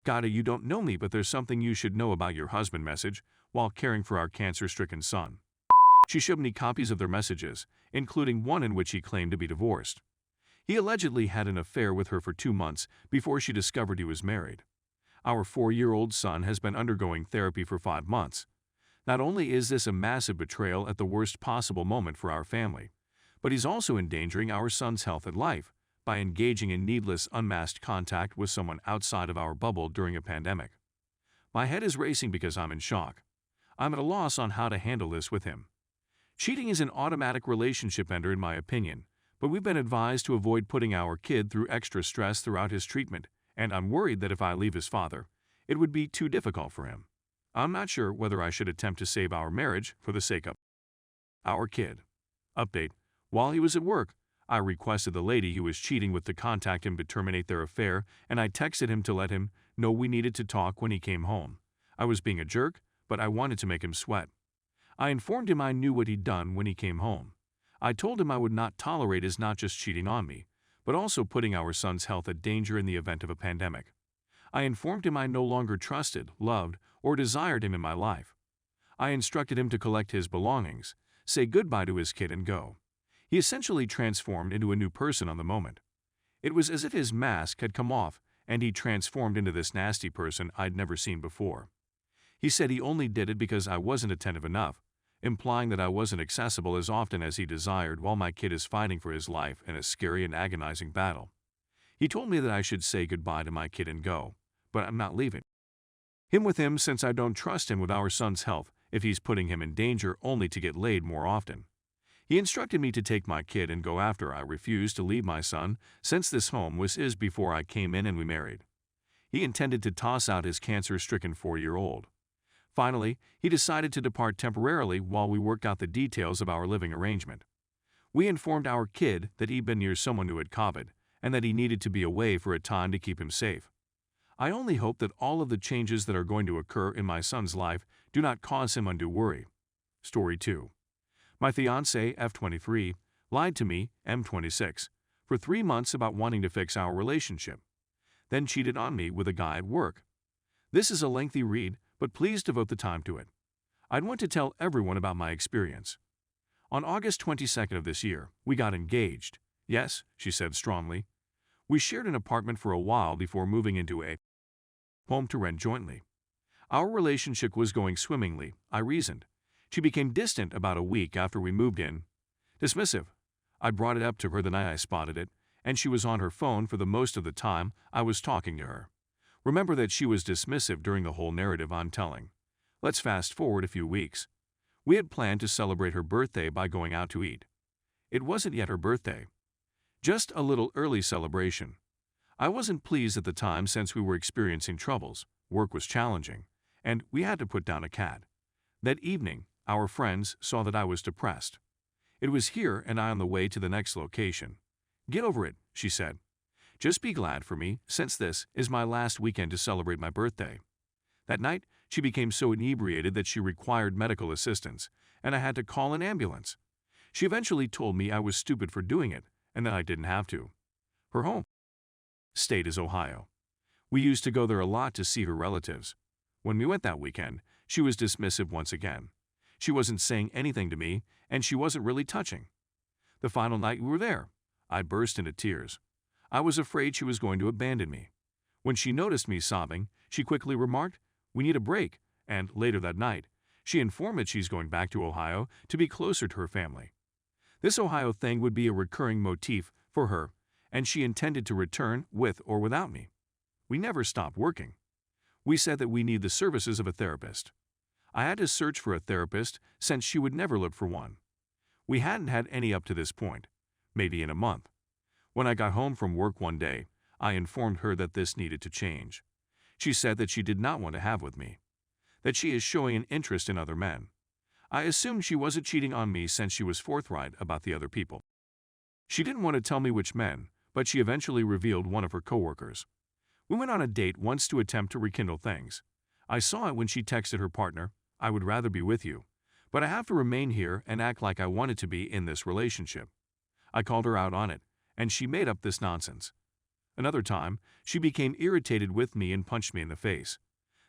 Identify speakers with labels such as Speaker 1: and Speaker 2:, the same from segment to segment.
Speaker 1: "Got a you don't know me, but there's something you should know about your husband" message while caring for our cancer-stricken son. She showed me copies of their messages, including one in which he claimed to be divorced. He allegedly had an affair with her for 2 months before she discovered he was married. Our 4-year-old son has been undergoing therapy for 5 months. Not only is this a massive betrayal at the worst possible moment for our family, but he's also endangering our son's health and life by engaging in needless unmasked contact with someone outside of our bubble during a pandemic. My head is racing because I'm in shock. I'm at a loss on how to handle this with him. Cheating is an automatic relationship ender in my opinion, but we've been advised to avoid putting our kid through extra stress throughout his treatment, and I'm worried that if I leave his father, it would be too difficult for him. I'm not sure whether I should attempt to save our marriage for the sake of our kid. Update: while he was at work, I requested the lady he was cheating with to contact him to terminate their affair, and I texted him to let him know we needed to talk when he came home. I was being a jerk, but I wanted to make him sweat. I informed him I knew what he'd done when he came home. I told him I would not tolerate his not just cheating on me, but also putting our son's health at danger in the event of a pandemic. I informed him I no longer trusted, loved, or desired him in my life. I instructed him to collect his belongings, say goodbye to his kid, and go. He essentially transformed into a new person on the moment. It was as if his mask had come off and he transformed into this nasty person I'd never seen before. He said he only did it because I wasn't attentive enough, implying that I wasn't accessible as often as he desired while my kid is fighting for his life in a scary and agonizing battle. He told me that I should say goodbye to my kid and go, but I'm not leaving him with him since I don't trust him with our son's health if he's putting him in danger only to get laid more often. He instructed me to take my kid and go after I refused to leave my son since this home was his before I came in and we married. He intended to toss out his cancer-stricken 4-year-old. Finally, he decided to depart temporarily while we worked out the details of our living arrangement. We informed our kid that he'd been near someone who had COVID and that he needed to be away for a time to keep him safe. I only hope that all of the changes that are going to occur in my son's life do not cause him undue worry. Story 2. My fiancé, F23, lied to me, M26, for 3 months about wanting to fix our relationship, then cheated on me with a guy at work. This is a lengthy read, but please devote the time to it. I'd want to tell everyone about my experience. On August 22nd of this year, we got engaged. Yes, she said strongly. We shared an apartment for a while before moving into a home to rent jointly. Our relationship was going swimmingly, I reasoned. She became distant about a week after we moved in. Dismissive. I brought it up to her the night I spotted it, and she was on her phone for the most of the time I was talking to her. Remember that she was dismissive during the whole narrative I'm telling. Let's fast forward a few weeks. We had planned to celebrate her birthday by going out to eat. It wasn't yet her birthday. Just a little early celebration. I wasn't pleased at the time since we were experiencing troubles, work was challenging, and we had to put down a cat. That evening, our friends saw that I was depressed. It was here and I on the way to the next location. Get over it, she said. Just be glad for me, since this is my last weekend to celebrate my birthday. That night, she became so inebriated that she required medical assistance, and I had to call an ambulance. She eventually told me I was stupid for doing it, and that I didn't have to. Her home state is Ohio. We used to go there a lot to see her relatives. When we went that weekend, she was dismissive once again. She wasn't saying anything to me, and she wasn't really touching. The final night we were there, I burst into tears. I was afraid she was going to abandon me. When she noticed me sobbing, she quickly remarked, "We need a break," and later that night, she informed me she's going back to Ohio to be closer to her family. This Ohio thing would be a recurring motif for her, and she intended to return with or without me. We never stopped working. We said that we need the services of a therapist. I had to search for a therapist since she would never look for one. We hadn't had any up to this point, maybe in a month. When I got home from work one day, I informed her that this needed to change. She said that she did not want to have with me, that she is showing an interest in other men. I assumed she wasn't cheating on me since she was forthright about the other people. She didn't want to tell me which men, but she eventually revealed one of her coworkers. We went on a date once to attempt to rekindle things. I saw it when she texted her partner, "I would rather be with you, but I have to remain here and act like I wanted to be in this relationship." I called her out on it, and she made up this nonsense. Another time, she became irritated with me and punched me in the face.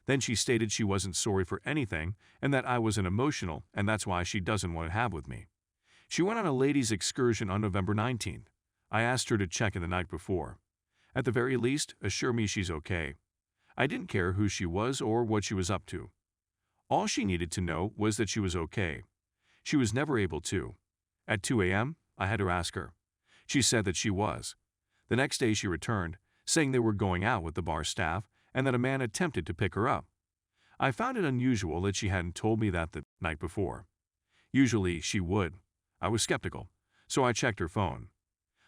Speaker 1: Then she stated she wasn't sorry for anything and that I was an emotional and that's why she doesn't want to have with me. She went on a ladies' excursion on November 19th. I asked her to check in the night before. At the very least, assure me she's okay. I didn't care who she was or what she was up to. All she needed to know was that she was okay. She was never able to. At 2 a.m., I had to ask her. She said that she was. The next day she returned, saying they were going out with the bar staff and that a man attempted to pick her up. I found it unusual that she hadn't told me that the night before. Usually she would. I was skeptical, so I checked her phone.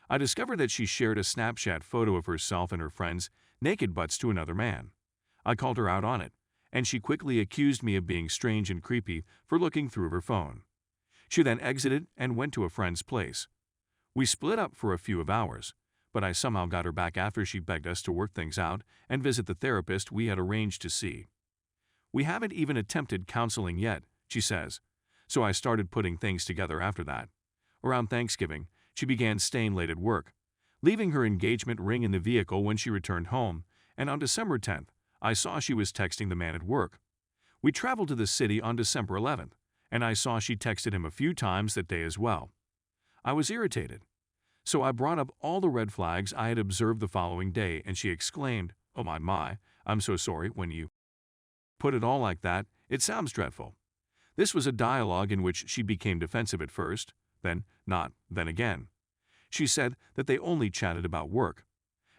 Speaker 1: I discovered that she shared a Snapchat photo of herself and her friends naked butts to another man. I called her out on it, and she quickly accused me of being strange and creepy for looking through her phone. She then exited and went to a friend's place. We split up for a few hours, but I somehow got her back after she begged us to work things out and visit the therapist we had arranged to see. We haven't even attempted counseling yet, she says, so I started putting things together after that. Around Thanksgiving, she began staying late at work, leaving her engagement ring in the vehicle when she returned home, and on December 10th, I saw she was texting the man at work. We traveled to the city on December 11th, and I saw she texted him a few times that day as well. I was irritated. So I brought up all the red flags I had observed the following day, and she exclaimed, "Oh my, I'm so sorry when you put it all like that, it sounds dreadful." This was a dialogue in which she became defensive at first, then not, then again. She said that they only chatted about work.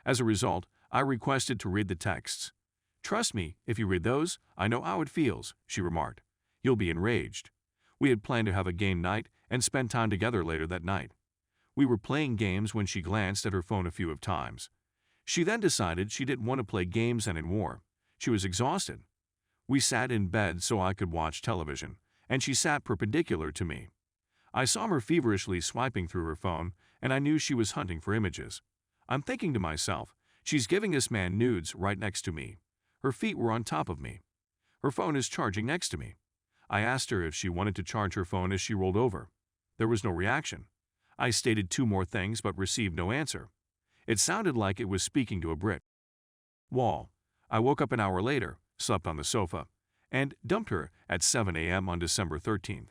Speaker 1: As a result, I requested to read the texts. "Trust me, if you read those, I know how it feels," she remarked. "You'll be enraged." We had planned to have a game night and spend time together later that night. We were playing games when she glanced at her phone a few of times. She then decided she didn't want to play games anymore. She was exhausted. We sat in bed so I could watch television, and she sat perpendicular to me. I saw her feverishly swiping through her phone, and I knew she was hunting for images. I'm thinking to myself, she's giving this man nudes right next to me. Her feet were on top of me. Her phone is charging next to me. I asked her if she wanted to charge her phone as she rolled over. There was no reaction. I stated 2 more things but received no answer. It sounded like it was speaking to a brick wall. I woke up an hour later, slept on the sofa, and dumped her at 7 a.m. on December 13th.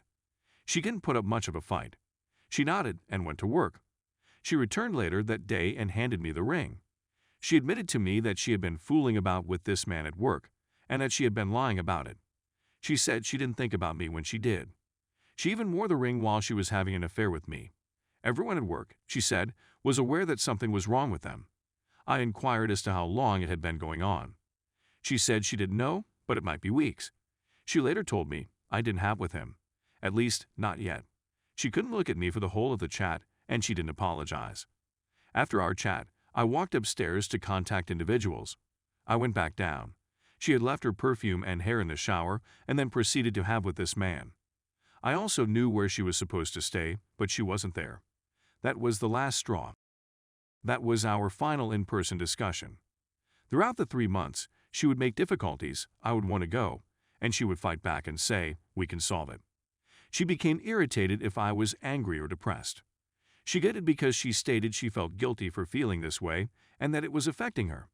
Speaker 1: She didn't put up much of a fight. She nodded and went to work. She returned later that day and handed me the ring. She admitted to me that she had been fooling about with this man at work and that she had been lying about it. She said she didn't think about me when she did. She even wore the ring while she was having an affair with me. Everyone at work, she said, was aware that something was wrong with them. I inquired as to how long it had been going on. She said she didn't know, but it might be weeks. She later told me I didn't have with him. At least, not yet. She couldn't look at me for the whole of the chat, and she didn't apologize. After our chat, I walked upstairs to contact individuals. I went back down. She had left her perfume and hair in the shower and then proceeded to have with this man. I also knew where she was supposed to stay, but she wasn't there. That was the last straw. That was our final in-person discussion. Throughout the 3 months, she would make difficulties, I would want to go, and she would fight back and say, "We can solve it." She became irritated if I was angry or depressed. She did it because she stated she felt guilty for feeling this way and that it was affecting her.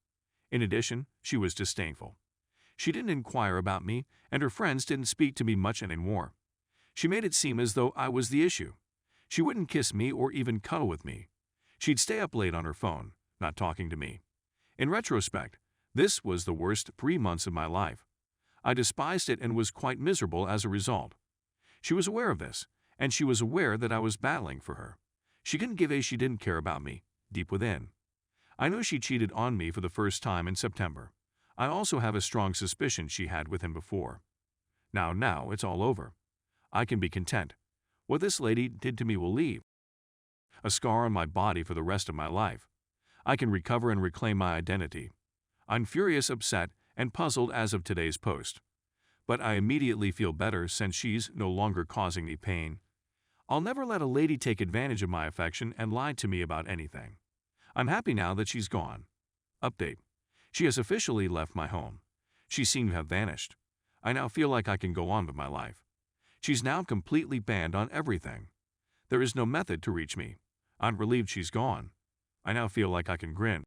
Speaker 1: In addition, she was disdainful. She didn't inquire about me, and her friends didn't speak to me much anymore. She made it seem as though I was the issue. She wouldn't kiss me or even cuddle with me. She'd stay up late on her phone, not talking to me. In retrospect, this was the worst 3 months of my life. I despised it and was quite miserable as a result. She was aware of this, and she was aware that I was battling for her. She couldn't give a she didn't care about me, deep within. I know she cheated on me for the first time in September. I also have a strong suspicion she had with him before. Now it's all over. I can be content. What this lady did to me will leave a scar on my body for the rest of my life. I can recover and reclaim my identity. I'm furious, upset, and puzzled as of today's post. But I immediately feel better since she's no longer causing me pain. I'll never let a lady take advantage of my affection and lie to me about anything. I'm happy now that she's gone. Update. She has officially left my home. She seemed to have vanished. I now feel like I can go on with my life. She's now completely banned on everything. There is no method to reach me. I'm relieved she's gone. I now feel like I can grin.